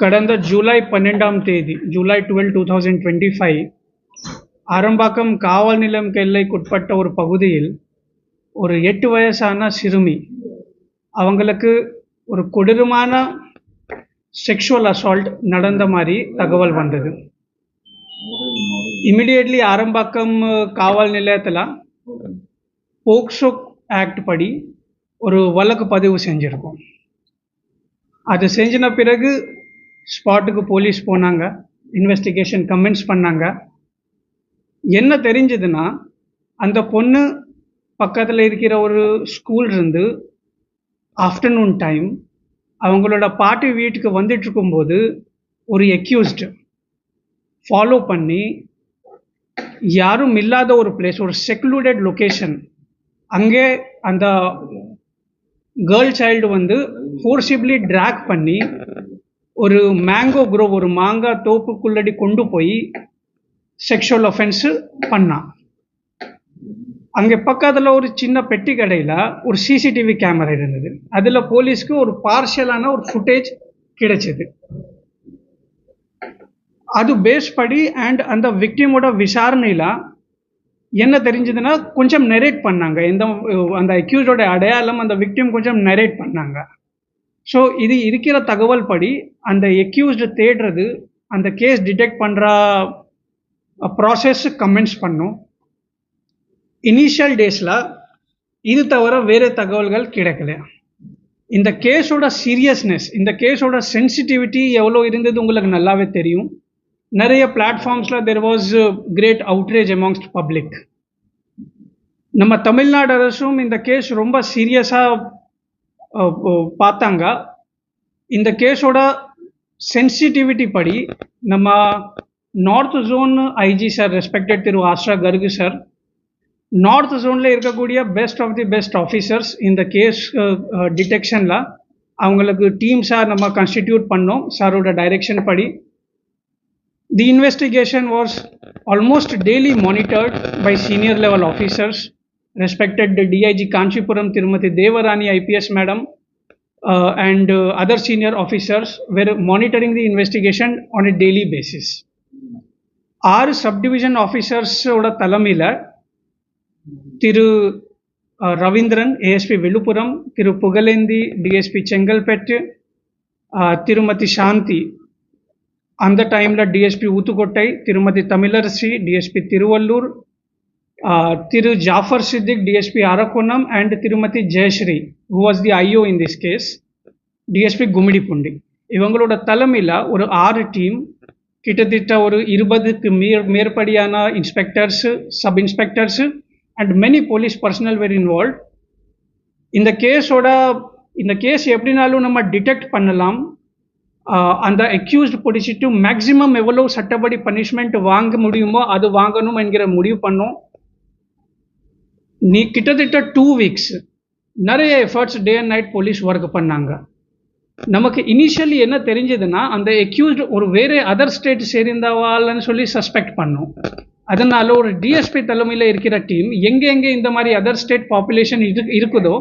கடந்த ஜூலை 12ஆம் தேதி ஜூலை 12 2025 ஆரம்பாக்கம் காவல் நிலையம் எல்லைக்குட்பட்ட ஒரு பகுதியில் ஒரு 8 வயசான சிறுமி அவங்களுக்கு ஒரு கொடூரமான செக்ஷுவல் அசால்ட் நடந்த மாதிரி தகவல் வந்தது. இமிடியேட்லி ஆரம்பாக்கம் காவல் நிலையத்தில் போக்சோ ஆக்ட் படி ஒரு வழக்கு பதிவு செஞ்சுருக்கோம். அது செஞ்சின பிறகு ஸ்பாட்டுக்கு போலீஸ் போனாங்க, இன்வெஸ்டிகேஷன் கமென்ஸ் பண்ணாங்க. என்ன தெரிஞ்சதுன்னா, அந்த பொண்ணு பக்கத்தில் இருக்கிற ஒரு ஸ்கூல் இருந்து ஆஃப்டர்நூன் டைம் அவங்களோட பாட்டி வீட்டுக்கு வந்துட்டு இருக்கும்போது ஒரு எக்யூஸ்டு ஃபாலோ பண்ணி யாரும் இல்லாத ஒரு பிளேஸ், ஒரு செக்லூடட் லொக்கேஷன், அங்கே அந்த கேர்ள் சைல்டு வந்து ஃபோர்சிபிளி ட்ராக் பண்ணி ஒரு மேங்கோ க்ரோவ், ஒரு மாங்காய் தோப்புக்குள்ளடி கொண்டு போய் செக்ஷுவல் ஒஃபென்ஸு பண்ணான். அங்கே பக்கத்தில் ஒரு சின்ன பெட்டி கடையில் ஒரு சிசிடிவி கேமரா இருந்தது. அதில் போலீஸ்க்கு ஒரு பார்ஷியலான ஒரு ஃபுட்டேஜ் கிடைச்சிது. அது பேஸ் படி அண்ட் அந்த விக்டிமோட விசாரணையில் என்ன தெரிஞ்சதுன்னா, கொஞ்சம் நெரேட் பண்ணாங்க. அந்த அக்யூஸ்டோட அடையாளம் அந்த விக்டிம் கொஞ்சம் நெரேட் பண்ணாங்க. ஸோ இது இருக்கிற தகவல் படி அந்த எக்யூஸ்டு தேடுறது, அந்த கேஸ் டிடெக்ட் பண்ணுற ப்ராசஸ் கமென்ஸ் பண்ணோம். இனிஷியல் டேஸில் இது தவிர வேறு தகவல்கள் கிடைக்கல. இந்த கேஸோட சீரியஸ்னஸ், இந்த கேஸோட சென்சிட்டிவிட்டி எவ்வளோ இருந்தது உங்களுக்கு நல்லாவே தெரியும். நிறைய பிளாட்ஃபார்ம்ஸில் there was great outrage amongst public. நம்ம தமிழ்நாடு அரசும் இந்த கேஸ் ரொம்ப சீரியஸாக பார்த்தாங்க. இந்த கேஸோட சென்சிட்டிவிட்டி படி நம்ம north zone IG sir, respected திரு ஆஸ்ரா கர்கு சார், நார்த் ஜோனில் இருக்கக்கூடிய best of the best officers இந்த கேஸ் டிடெக்ஷனில் அவங்களுக்கு டீம்ஸாக நம்ம கன்ஸ்டிடியூட் பண்ணோம். சாரோட டைரெக்ஷன் படி the investigation was almost daily monitored by senior level officers, respected DIG Kanchipuram Tirumati Devarani IPS madam and other senior officers were monitoring the investigation on a daily basis. Our subdivision officers oda talamila Thiru Ravindran ASP Villupuram, Thiru Pugalendi DSP Chengalpet, Tirumati Shanti அந்த டைமில் DSP Uthukottai, திருமதி Tamilarasi DSP Tiruvallur, திரு Jafar Siddique DSP Arakkonam and திருமதி Jayashree who was the IO in this case DSP Gummidipoondi, இவங்களோட தலைமையில் ஒரு 6 team, கிட்டத்தட்ட ஒரு 20க்கு மேற்படியான inspectors, sub inspectors and many police personnel were involved. இந்த கேஸ் எப்படினாலும் நம்ம டிடெக்ட் பண்ணலாம். அந்த அக்யூஸ்ட் பிடிச்சிட்டு மேக்ஸிமம் எவ்வளோ சட்டப்படி பனிஷ்மெண்ட் வாங்க முடியுமோ அது வாங்கணும் என்கிற முடிவு பண்ணோம். கிட்டத்தட்ட 2 வீக்ஸ் நிறைய efforts day and night police work பண்ணாங்க. நமக்கு இனிஷியலி என்ன தெரிஞ்சதுன்னா, அந்த அக்யூஸ்ட் ஒரு வேறு அதர் ஸ்டேட் சேர்ந்தவாள்னு சொல்லி சஸ்பெக்ட் பண்ணோம். அதனால ஒரு டிஎஸ்பி தலைமையில் இருக்கிற டீம் எங்கே இந்த மாதிரி அதர் ஸ்டேட் பாப்புலேஷன் இருக்குதோ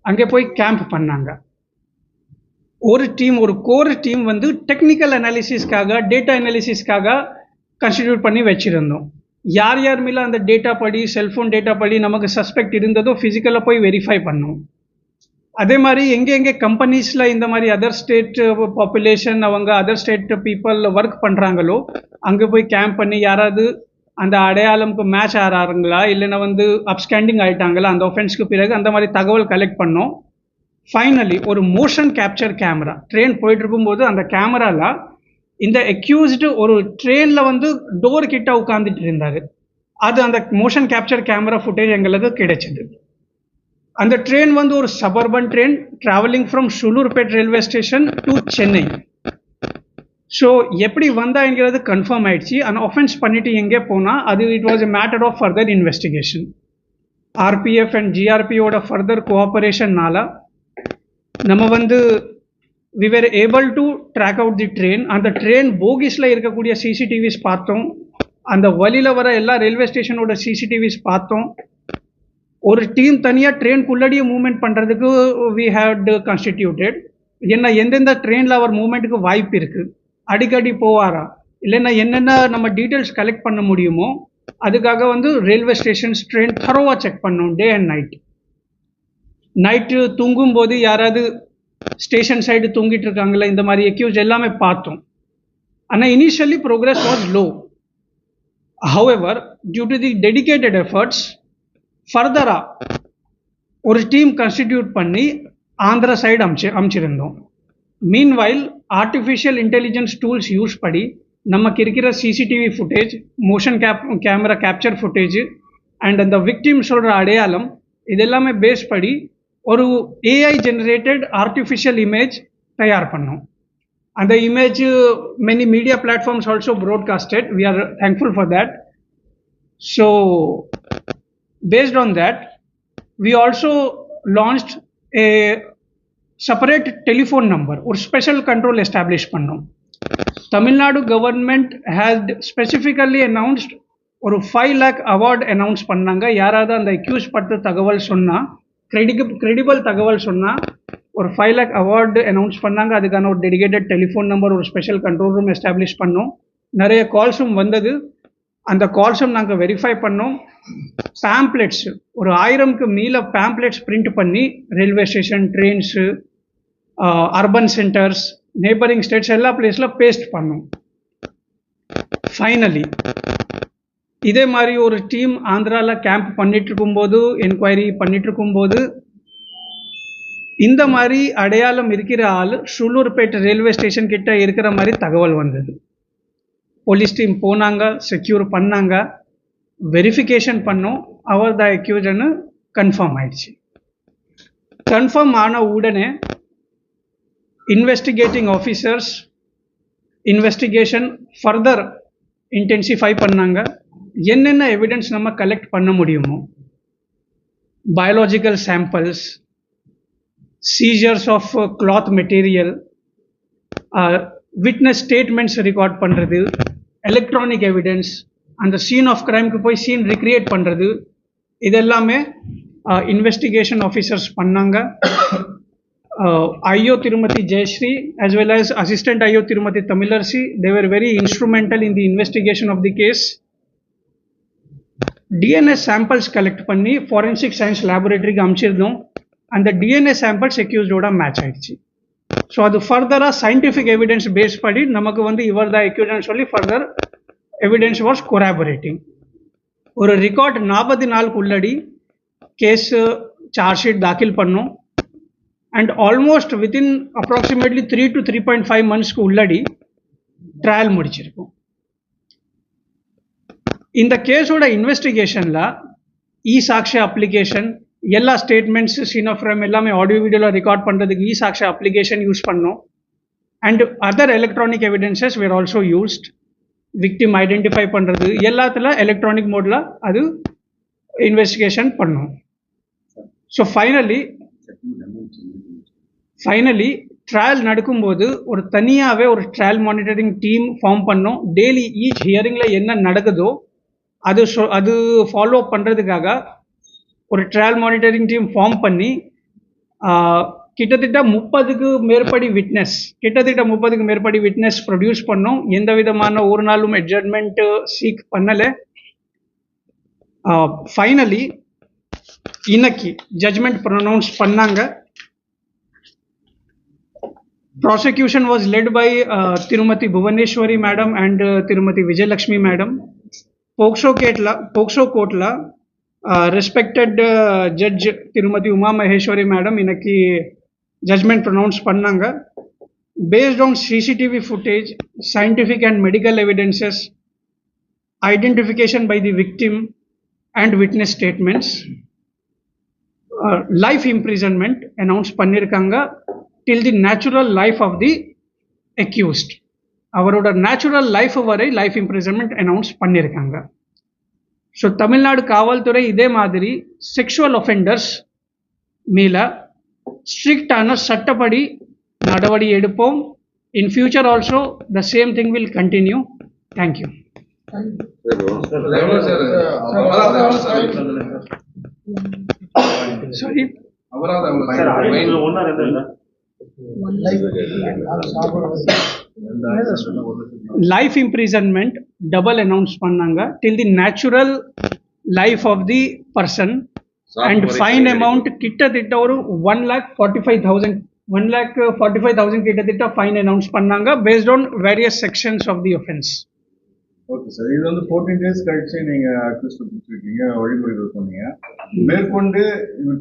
அங்கே போய் கேம்ப் பண்ணாங்க. ஒரு டீம், ஒரு கோர் டீம் வந்து டெக்னிக்கல் அனாலிசிஸ்க்காக, டேட்டா அனாலிசிஸ்க்காக கன்ஸ்டிடியூட் பண்ணி வச்சுருந்தோம். யார் மேலே அந்த டேட்டா படி, செல்ஃபோன் டேட்டா படி நமக்கு சஸ்பெக்ட் இருந்ததோ ஃபிசிக்கலாக போய் வெரிஃபை பண்ணோம். அதே மாதிரி எங்கே கம்பெனிஸில் இந்த மாதிரி அதர் ஸ்டேட் பாப்புலேஷன், அவங்க அதர் ஸ்டேட் பீப்புள் ஒர்க் பண்ணுறாங்களோ அங்கே போய் கேம்ப் பண்ணி யாராவது அந்த அடையாளம்க்கு மேட்ச் ஆகிறாருங்களா, இல்லைன்னா வந்து அப்ஸ்கேண்டிங் ஆகிட்டாங்களா அந்த ஒஃபென்ஸ்க்கு பிறகு அந்த மாதிரி தகவல் கலெக்ட் பண்ணோம். ஃபைனலி ஒரு மோஷன் கேப்சர் கேமரா, ட்ரெயின் போயிட்டு இருக்கும்போது அந்த கேமராவில் இந்த அக்யூஸ்டு ஒரு ட்ரெயினில் வந்து டோர் கிட்ட உட்காந்துட்டு இருந்தார். அது அந்த மோஷன் கேப்சர் கேமரா ஃபுட்டேஜ் எங்களுக்கு கிடைச்சிது. அந்த ட்ரெயின் வந்து ஒரு suburban train travelling from Sullurpet railway station to Chennai. So எப்படி வந்தாங்கிறது கன்ஃபார்ம் ஆயிடுச்சு. அந்த ஒஃபென்ஸ் பண்ணிட்டு எங்கே போனால் அது it was a matter of further investigation. RPF and ஜிஆர்பியோட ஃபர்தர் கோஆபரேஷன்னால நம்ம வந்து we were able to track out the train. அந்த ட்ரெயின் போகிஸில் இருக்கக்கூடிய சிசிடிவிஸ் பார்த்தோம். அந்த வழியில் வர எல்லா ரயில்வே ஸ்டேஷனோட சிசிடிவிஸ் பார்த்தோம். ஒரு டீம் தனியாக ட்ரெயின்குள்ளடியே மூவ்மெண்ட் பண்ணுறதுக்கு we had constituted. ஏன்னா எந்தெந்த ட்ரெயினில் அவர் மூவ்மெண்ட்டுக்கு வாய்ப்பு இருக்குது, அடிக்கடி போவாரா, இல்லைன்னா என்னென்ன நம்ம டீட்டெயில்ஸ் கலெக்ட் பண்ண முடியுமோ அதுக்காக வந்து ரயில்வே ஸ்டேஷன்ஸ் ட்ரெயின் தரோவாக செக் பண்ணோம் டே அண்ட் நைட். நைட்டு தூங்கும்போது யாராவது ஸ்டேஷன் சைடு தூங்கிட்டு இருக்காங்களா, இந்த மாதிரி எக்யூஸ் எல்லாமே பார்த்தோம். ஆனால் initially progress was low. However due to the dedicated efforts ஃபர்தராக ஒரு டீம் கன்ஸ்டிடியூட் பண்ணி ஆந்திரா சைடு அமைச்சிருந்தோம். Meanwhile artificial intelligence tools use பண்ணி நமக்கு இருக்கிற CCTV footage, motion camera capture footage and அந்த விக்டிம்ஸோட அடையாளம் இதெல்லாமே பேஸ் பண்ணி ஒரு ஏஐ ஜெனரேட்டட் ஆர்டிஃபிஷியல் இமேஜ் தயார் பண்ணோம். அந்த image many media platforms also broadcasted. We are thankful for that. So based on that, we also launched a separate telephone number or special control establish பண்ணோம். Tamil Nadu government has specifically announced ஒரு 5 lakh award announce பண்ணாங்க. யாராவது அந்த accuse பட்ட தகவல் சொன்னா, credible தகவல் சொன்னா ஒரு 5 lakh award announce பண்ணாங்க. அதுக்கான ஒரு dedicated telephone number, ஒரு special control room establish பண்ணோம். நிறைய கால்ஸும் வந்தது. அந்த கால்ஸும் நாங்கள் வெரிஃபை பண்ணோம். பேம்ப்ளெட்ஸ் ஒரு 1000க்கு மேல பேம்ப்ளெட்ஸ் பிரிண்ட் பண்ணி railway station, trains, urban centres, neighbouring states எல்லா பிளேஸில் பேஸ்ட் பண்ணோம். ஃபைனலி இதே மாதிரி ஒரு டீம் ஆந்திராவில் கேம்ப் பண்ணிட்டு இருக்கும்போது, என்கொயரி பண்ணிட்டு இருக்கும்போது இந்த மாதிரி அடையாளம் இருக்கிற ஆள் சூலூர்பேட்டை ரயில்வே ஸ்டேஷன் கிட்ட இருக்கிற மாதிரி தகவல் வந்தது. போலீஸ் டீம் போனாங்க, செக்யூர் பண்ணாங்க, வெரிஃபிகேஷன் பண்ணோம். அவர் த அக்யூஸ்ட்னு கன்ஃபார்ம் ஆயிடுச்சு. கன்ஃபார்ம் ஆன உடனே investigating officers investigation further intensify பண்ணாங்க. என்னென்ன எவிடன்ஸ் நம்ம கலெக்ட் பண்ண முடியுமோ, biological samples, seizures of cloth material, witness statements record பண்ணுறது, எலக்ட்ரானிக் எவிடன்ஸ், அந்த சீன் ஆஃப் கிரைம்க்கு போய் சீன் ரிக்ரியேட் பண்ணுறது, இதெல்லாமே இன்வெஸ்டிகேஷன் ஆஃபீஸர்ஸ் பண்ணாங்க. ஐஓ திருமதி Jayashree as well as assistant IO திருமதி Tamilarasi, they were very instrumental in the investigation of the case. DNA samples collect பண்ணி ஃபாரன்சிக் சயின்ஸ் லேபரேட்டரிக்கு அனுப்பிச்சிருந்தோம். அந்த டிஎன்ஏ சாம்பிள்ஸ் அக்யூஸ்டோட மேட்ச் ஆயிடுச்சு. ஸோ அது ஃபர்தராக சயின்டிஃபிக் எவிடன்ஸ் பேஸ் பண்ணி நமக்கு வந்து இவர் தான் அக்யூஸ்ட்னு சொல்லி ஃபர்தர் எவிடன்ஸ் வாஸ் கொராபரேட்டிங். ஒரு ரெக்கார்ட் 40 நாளுக்கு உள்ளடி கேஸ் சார்ஜ் ஷீட் தாக்கல் பண்ணோம். And almost within approximately 3 to 3.5 monthsக்கு உள்ளடி ட்ரையல் முடிச்சிருக்கோம். இந்த கேஸோட இன்வெஸ்டிகேஷனில் இ சாக்ஷி அப்ளிகேஷன், எல்லா ஸ்டேட்மெண்ட்ஸ், சீன் ஆஃப் கிரைம் எல்லாமே ஆடியோ வீடியோவில் ரெக்கார்ட் பண்ணுறதுக்கு இ சாக்ஷி அப்ளிகேஷன் யூஸ் பண்ணோம். And other electronic evidences were also used. Victim identify பண்ணுறது எல்லாத்துல எலக்ட்ரானிக் மோடில் அது இன்வெஸ்டிகேஷன் பண்ணோம். ஸோ ஃபைனலி ட்ரையல் நடக்கும்போது ஒரு தனியாகவே ஒரு ட்ரையல் மானிட்டரிங் டீம் ஃபார்ம் பண்ணோம். டெய்லி ஈச் ஹியரிங்கில் என்ன நடக்குதோ அது ஃபாலோ பண்ணுறதுக்காக ஒரு ட்ரையல் மானிட்டரிங் டீம் ஃபார்ம் பண்ணி கிட்டத்தட்ட 30க்கு மேற்படி விட்னஸ் ப்ரொடியூஸ் பண்ணோம். எந்த விதமான ஒரு நாளும் அட்ஜர்ன்மெண்ட் சீக் பண்ணலை. ஃபைனலி இன்னைக்கு ஜட்ஜ்மெண்ட் ப்ரொனவுன்ஸ் பண்ணாங்க. Prosecution was led by Tirumati Bhuvaneshwari madam and Tirumati Vijayalakshmi madam. Pokso Kotla respected judge Tirumati Uma Maheshwari madam inaki judgment pronounced pannanga. Based on CCTV footage, scientific and medical evidences, identification by the victim and witness statements, life imprisonment announced pannirukanga till the natural life of the accused. அவரோட natural life வரை life imprisonment announce பண்ணியிருக்காங்க. So Tamil Nadu காவல்துறை இதே மாதிரி sexual ஒஃபெண்டர்ஸ் மேலே ஸ்ட்ரிக்டான சட்டப்படி நடவடிக்கை எடுப்போம். In future also the same thing will continue. Thank you. Sorry life imprisonment double announce பண்ணாங்க till the natural life of the person and fine amount கிட்டத்தட்ட ஒரு 1,45,000 1,45,000 கிட்டத்தட்ட ஃபைன் அனௌன்ஸ் பண்ணாங்க based on various sections of the offence. Okay sir, இது வந்து 14 days கழிச்சு நீங்க accused பிடிச்சிருக்கீங்க, வழிமுறைகள் சொன்னீங்க. மேற்கொண்டு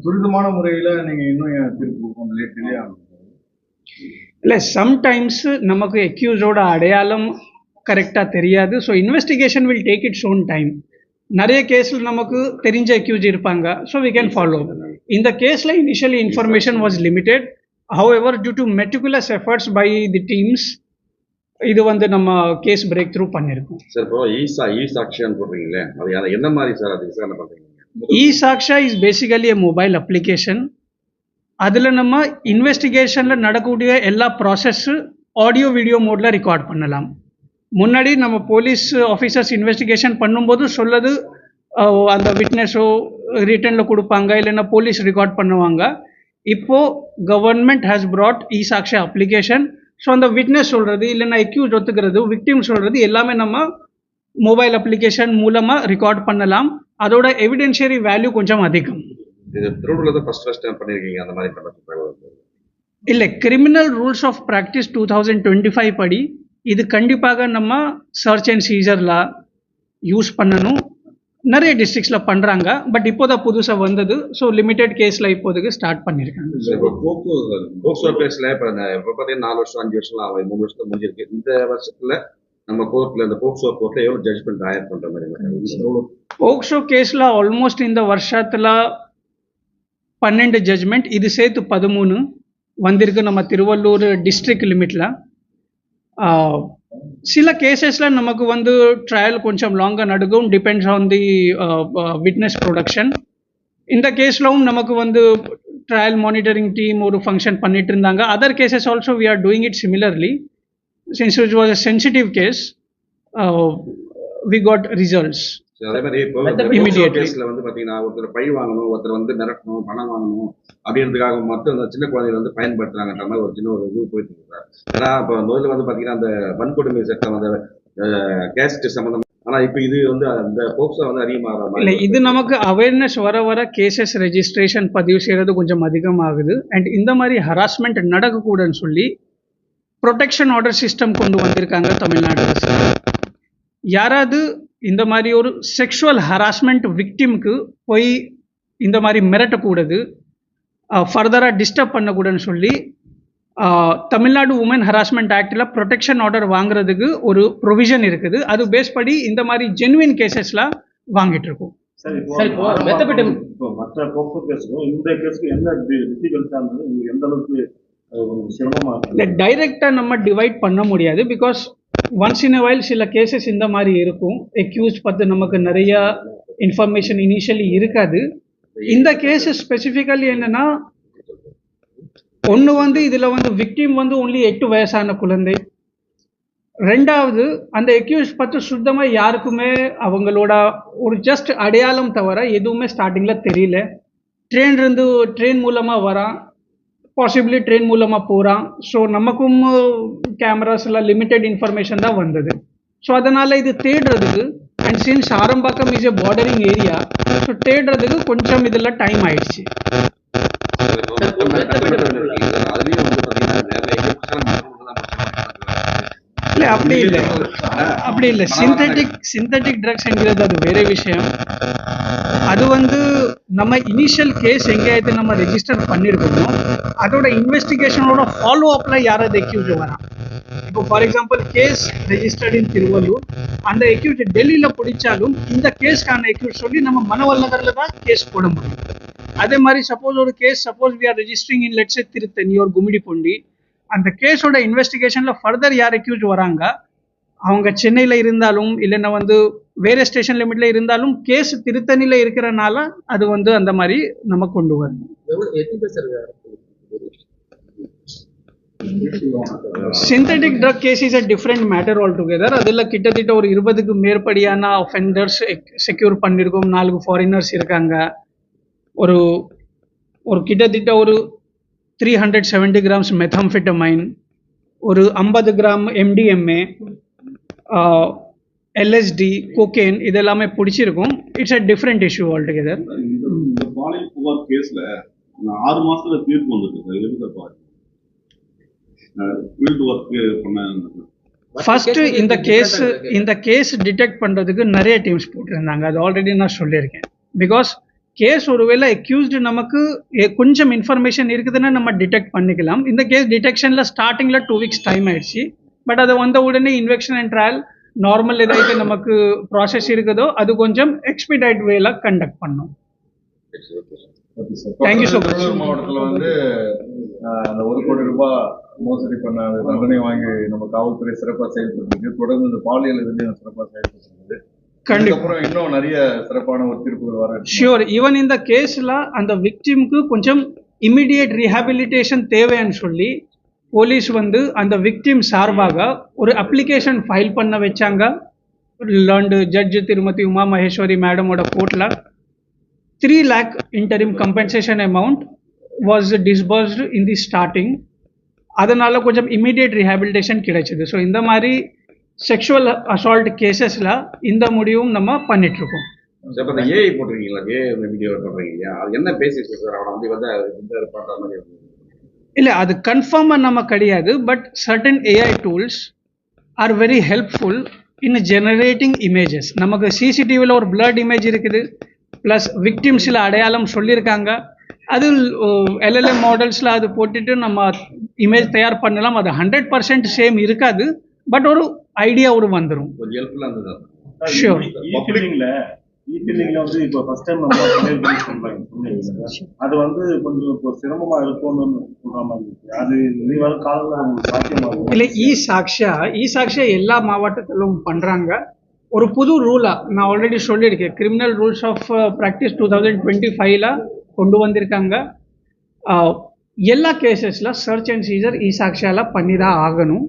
துரிதமான முறையில் நீங்க இன்னும் தீர்ப்பு டிலே ஆகும் இல்லை, சம்டைம்ஸ் நமக்கு அக்யூஸோட அடையாளம் கரெக்டாக தெரியாது. So investigation will take its own time. நிறைய கேஸில் நமக்கு தெரிஞ்ச அக்யூஸ் இருப்பாங்க, ஸோ வி கேன் ஃபாலோ. இந்த கேஸில் initially information was limited. However due to meticulous efforts by the teams இது வந்து நம்ம கேஸ் பிரேக் த்ரூ பண்ணியிருக்கோம். சார், இப்போ இ சாக்ஷியான்னு போடுறீங்களே, அது என்ன மாதிரி சார்? அது விசாரணை பண்ணுறீங்க? E Sakshya is basically a mobile application. அதில் நம்ம இன்வெஸ்டிகேஷனில் நடக்கக்கூடிய எல்லா ப்ராசஸ்ஸு ஆடியோ வீடியோ மோடில் ரெக்கார்ட் பண்ணலாம். முன்னாடி நம்ம போலீஸ் ஆஃபீஸர்ஸ் இன்வெஸ்டிகேஷன் பண்ணும்போது சொல்லது அந்த விட்னஸோ ரிட்டனில் கொடுப்பாங்க, இல்லைன்னா போலீஸ் ரெக்கார்ட் பண்ணுவாங்க. இப்போது government has brought e Sakshya application. So அந்த விட்னஸ் சொல்கிறது, இல்லைன்னா அக்யூஸ் ஒத்துக்கிறது, விக்டிம் சொல்கிறது எல்லாமே நம்ம மொபைல் அப்ளிகேஷன் மூலமாக ரெக்கார்ட் பண்ணலாம். அதோட எவிடென்ஷியரி வேல்யூ கொஞ்சம் அதிகம். இது திருவள்ளூர்ல தான் ஃபர்ஸ்ட் டைம் பண்ணிருக்கீங்க அந்த மாதிரி பண்ண? இல்லை, கிரிமினல் ரூல்ஸ் ஆஃப் ப்ராக்டிஸ் 2025 படி இது கண்டிப்பாக நம்ம சர்ச் அண்ட் சீசரில் யூஸ் பண்ணணும். நிறைய டிஸ்ட்ரிக்ஸில் பண்ணுறாங்க, பட் இப்போதான் புதுசாக வந்தது. ஸோ லிமிடெட் கேஸில் இப்போதைக்கு ஸ்டார்ட் பண்ணியிருக்காங்க. போக்சோ கேஸில் இப்போ பார்த்தீங்கன்னா 4 வருஷம் 5 வருஷம் 3 வருஷம் முடிஞ்சிருக்கு. இந்த வருஷத்தில் நம்ம கோர்ட்டில் இந்த போக்சோ கோர்ட்டில் எவ்வளோ ஜட்ஜ்மெண்ட் ஆயர் பண்ணுற மாதிரி? போக்சோ கேஸில் ஆல்மோஸ்ட் இந்த வருஷத்தில் 12 ஜட்ஜ்மெண்ட், இது சேர்த்து 13 வந்திருக்கு நம்ம திருவள்ளூர் டிஸ்ட்ரிக்ட் லிமிட்டில். சில கேசஸில் நமக்கு வந்து ட்ரையல் கொஞ்சம் லாங்காக நடக்கும், depends on the witness production. இந்த கேஸ்லவும் நமக்கு வந்து ட்ரையல் மானிட்டரிங் டீம் ஒரு ஃபங்க்ஷன் பண்ணிட்டு இருந்தாங்க. Other cases also we are doing it similarly. Since it was a sensitive case, we got results. அதே மாதிரி கேஸ்ல வந்து பாத்தீங்கன்னா ஒருத்தர் பழி வாங்கணும், ஒருத்தர் வந்து மிரட்டணும், பணம் வாங்கணும் அப்படின்றதுக்காக மட்டும் அந்த சின்ன குழந்தைகள் வந்து பயன்படுத்துறாங்கன்ற மாதிரி ஒரு சின்ன ஒரு இது போயிட்டு இருக்கு. ஏன்னா இப்போ முதல்ல வந்து பாத்தீங்கன்னா அந்த வன்கொடுமை சட்டம் அந்த கேஸ்ட் சம்பந்தம். ஆனா இப்போ இது வந்து அந்த போக்சோ வந்து அதிகமாக இல்லை, இது நமக்கு அவேர்னஸ் வர வர கேசஸ் ரெஜிஸ்ட்ரேஷன் பதிவு செய்யறது கொஞ்சம் அதிகமாகுது. அண்ட் இந்த மாதிரி ஹராஸ்மெண்ட் நடக்கக்கூடாதுன்னு சொல்லி ப்ரொடெக்ஷன் ஆர்டர் சிஸ்டம் கொண்டு வந்திருக்காங்க தமிழ்நாடு அரசு. யாராவது இந்த மாதிரி ஒரு செக்ஷுவல் ஹராஸ்மெண்ட் விக்டிமுக்கு போய் இந்த மாதிரி மிரட்டக்கூடாது, ஃபர்தராக டிஸ்டர்ப் பண்ணக்கூடாதுன்னு சொல்லி தமிழ்நாடு உமன் ஹராஸ்மெண்ட் ஆக்டில் ப்ரொடெக்ஷன் ஆர்டர் வாங்குறதுக்கு ஒரு ப்ரொவிஷன் இருக்குது. அது பேஸ் படி இந்த மாதிரி ஜென்வின் கேசஸ்லாம் வாங்கிட்டு இருக்கோம். மற்ற போக்சோ கேஸுக்கும் இந்த கேஸுக்கு என்ன டிஃபிகல்ட்டாக இருந்தது, எந்த அளவுக்கு சிரமமாக? இல்லை, டைரெக்டாக நம்ம டிவைட் பண்ண முடியாது. Because once in a while சில கேசஸ் இந்த மாதிரி இருக்கும். அக்யூஸ் பற்றி நமக்கு நிறைய இன்ஃபர்மேஷன் இனிஷியலி இருக்காது. இந்த கேஸ் ஸ்பெசிஃபிக்கலி என்னன்னா, ஒன்று வந்து இதில் வந்து விக்டிம் வந்து ஒன்லி 8 வயசான குழந்தை. ரெண்டாவது, அந்த அக்யூஸ் பற்றி சுத்தமாக யாருக்குமே அவங்களோட ஒரு ஜஸ்ட் அடையாளம் தவிர எதுவுமே ஸ்டார்டிங்கில் தெரியல. ட்ரெயின் மூலமாக வரான், பாசிபிளி ட்ரெயின் மூலமாக போகிறான். ஸோ நமக்கும் கேமராஸில் லிமிட்டெட் இன்ஃபர்மேஷன் தான் வந்தது. ஸோ அதனால் இது தேடுறதுக்கு, and since Arambakkam is a bordering area, so தேடுறதுக்கு கொஞ்சம் இதில் டைம் ஆயிடுச்சு. இல்லை, அப்படி இல்லை. சிந்தட்டிக் ட்ரக்ஸ் என்கிறது அது வேற விஷயம். அது வந்து நம்ம இனிஷியல் கேஸ் எங்கேயாவது நம்ம ரெஜிஸ்டர் பண்ணியிருக்கோமோ அதோட இன்வெஸ்டிகேஷனோட ஃபாலோ அப்பில் யாராவது அக்யூஸ் வரான். இப்போ for example case registered in Tiruvallur, அந்த அக்யூஸ் டெல்லியில் பிடிச்சாலும் இந்த கேஸ்க்கான அக்யூஸ் சொல்லி நம்ம மனவல்லகரில் தான் கேஸ் போட முடியும். அதே மாதிரி சப்போஸ் ஒரு case we are registering in let's say Tiruttani ஒரு கும்மிடிப்பூண்டி, அந்த கேஸோட இன்வெஸ்டிகேஷனில் ஃபர்தர் யார் அக்யூஸ் வராங்க, அவங்க சென்னையில் இருந்தாலும் இல்லைன்னா வந்து வேறு ஸ்டேஷன் லிமிட்டில் இருந்தாலும் கேஸ் திருத்தணியில் இருக்கிறனால அது வந்து அந்த மாதிரி நம்ம கொண்டு வரணும். Synthetic drug case is a different matter all together. அதில் கிட்டத்தட்ட ஒரு 20க்கு மேற்படியான அஃபெண்டர்ஸ் செக்யூர் பண்ணியிருக்கோம். 4 ஃபாரினர்ஸ் இருக்காங்க. ஒரு கிட்டத்தட்ட ஒரு 370 grams methamphetamine, ஒரு 50 கிராம் MDMA, LSD, cocaine இதெல்லாமே பிடிச்சிருக்கும். It's a different issue altogether. இந்த பாலியல் புகார் கேஸ்ல 6 மாசத்துல தீர்ப்பு வந்துருக்கு சார். எப்படி சார் பாருங்க ஃபீல்டு ஒர்க் பண்ண ஃபர்ஸ்ட் இந்த கேஸ் டிடெக்ட் பண்றதுக்கு நிறைய டீம்ஸ் போட்டிருந்தாங்க. அது ஆல்ரெடி நான் சொல்லியிருக்கேன். பிகாஸ் கேஸ் ஒருவேளை அக்யூஸ்டு நமக்கு கொஞ்சம் இன்ஃபர்மேஷன் இருக்குதுன்னா நம்ம டிடெக்ட் பண்ணிக்கலாம். இந்த கேஸ் டிடெக்ஷன்ல ஸ்டார்டிங்ல 2 weeks டைம் ஆயிடுச்சு. பட் அது வந்த உடனே இன்வெக்ஷன் அண்ட் ட்ரையல் நார்மல் ஏதாவது நமக்கு ப்ராசஸ் இருக்குதோ அது கொஞ்சம் எக்ஸ்பீடைட் வேல கண்டக்ட் பண்ணோம். Thank you so much. திருவள்ளூர் மாவட்டத்தில் வந்து அந்த 1 கோடி ரூபாய் மோசடி பண்ண தண்டனை வாங்கி நம்ம காவல்துறை சிறப்பாக செயல்பட்டு தொடர்ந்து இந்த பாலியல் இதுலையும் சிறப்பாக செயல்பட்டு கண்டிப்பா இன்னும் நிறைய சிறப்பான ஒரு தீர்ப்புகள் வர. ஷியோர். ஈவன் இந்த கேஸ்ல அந்த விக்டிம்க்கு கொஞ்சம் இமிடியேட் ரீஹாபிலிட்டேஷன் தேவைன்னு சொல்லி போலீஸ் வந்து அந்த விக்டிம் சார்பாக ஒரு அப்ளிகேஷன் ஃபைல் பண்ண வச்சாங்க. லேர்ன்டு ஜட்ஜ் திருமதி உமா மகேஸ்வரி மேடமோட கோர்ட்ல 3 lakh interim compensation amount was disbursed in the starting. அதனால கொஞ்சம் இமிடியேட் ரீஹாபிலிட்டேஷன் கிடைச்சது. ஸோ இந்த மாதிரி செக்ஷுவல் அசால்ட் கேசஸ்ல இந்த முடிவும் நம்ம பண்ணிட்டு இருக்கோம். ஏஐ போட்டிருக்கீங்களா? ஏஐ வீடியோ போட்டிருக்கீங்க, அது என்ன பேசிட்டு சார்? அவனை வந்து பண்ற மாதிரி இல்லை, அது கன்ஃபார்மாக நம்ம கிடையாது. But certain AI tools are very helpful in generating images. நமக்கு சிசிடிவியில் ஒரு பிளட் இமேஜ் இருக்குது, ப்ளஸ் விக்டிம்ஸில் அடையாளம் சொல்லியிருக்காங்க. அது எல்எல்எம் மாடல்ஸில் அது போட்டுட்டு நம்ம இமேஜ் தயார் பண்ணலாம். அது 100% சேம் இருக்காது, பட் ஒரு ஐடியா ஒரு வந்துடும். கொஞ்சம் ஹெல்ப்ஃபுல்லாக இருந்தது. ஷியோர். இ-ஃபீலிங்ல வந்து இப்போ ஃபர்ஸ்ட் டைம் நம்ம அது வந்து கொஞ்சம் இப்போ சிரமமா இருக்கும்னு சொல்ற மாதிரி இருக்கு. அது இனி வர காலங்களில் சாத்தியமாகும் இல்லை. இ சாக்ஷியா எல்லா மாவட்டத்திலும் பண்றாங்க. ஒரு புது ரூலா நான் ஆல்ரெடி சொல்லியிருக்கேன். கிரிமினல் ரூல்ஸ் ஆஃப் ப்ராக்டிஸ் 2025ல கொண்டு வந்திருக்காங்க. எல்லா கேசஸ்ல சர்ச் அண்ட் சீசர் இ சாக்ஷியால பண்ணி தான் ஆகணும்.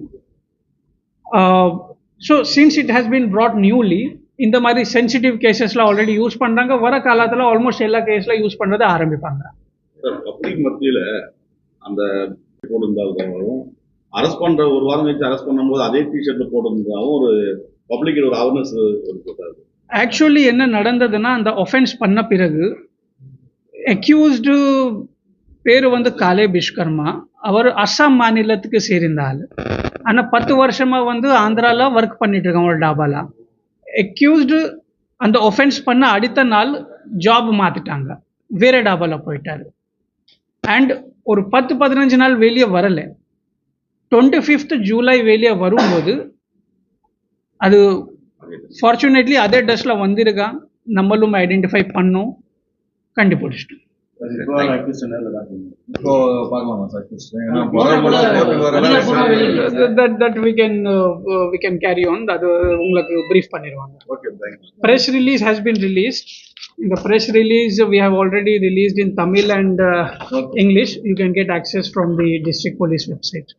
So since it has been brought newly, இந்த மாதிரி சென்சிட்டிவ் கேசஸ்ல ஆல்ரெடி யூஸ் பண்றாங்க. வர காலத்துல ஆல்மோஸ்ட் எல்லா கேஸ்ல யூஸ் பண்றதை ஆரம்பிப்பாங்க. பப்ளிக் மத்தியில அந்த போட்டிருந்தாலும் அரெஸ்ட் பண்ற ஒரு வாரம் கழிச்சு அரெஸ்ட் பண்ணும்போது அதே டிஷர்ட்ல போட்டிருந்தாலும் ஒரு பப்ளிக் ஒரு அவேர்னஸ் கொடுத்தாரு. ஆக்சுவலி என்ன நடந்ததுன்னா, அந்த ஒஃபென்ஸ் பண்ண பிறகு அக்யூஸ்டு பேர் வந்து காலே பிஷ்கர்மா. அவர் அஸ்ஸாம் மாநிலத்துக்கு சேர்ந்த ஆள். ஆனால் 10 வருஷமா வந்து ஆந்திரால ஒர்க் பண்ணிட்டு இருக்காங்க ஒரு டாபால. அக்யூஸ்டு அந்த ஒஃபென்ஸ் பண்ண அடுத்த நாள் ஜாப் மாத்திட்டாங்க, வேற டாபால போயிட்டாரு. அண்ட் ஒரு 10-15 நாள் வெளியே வரல. 25th ஜூலை வெளியே வரும்போது அது ஃபார்ச்சுனேட்லி அதே ட்ரெஸ்ல வந்திருக்கான். நம்மளும் ஐடென்டிஃபை பண்ணோம், கண்டுபிடிச்சிட்டோம். இப்போ பார்க்கலாமா sir? that we can carry on. அது உங்களுக்கு brief பண்ணிடுவாங்க. Okay, thank you. Press release has been released. In the press release we have already released in Tamil and English. You can get access from the district police website.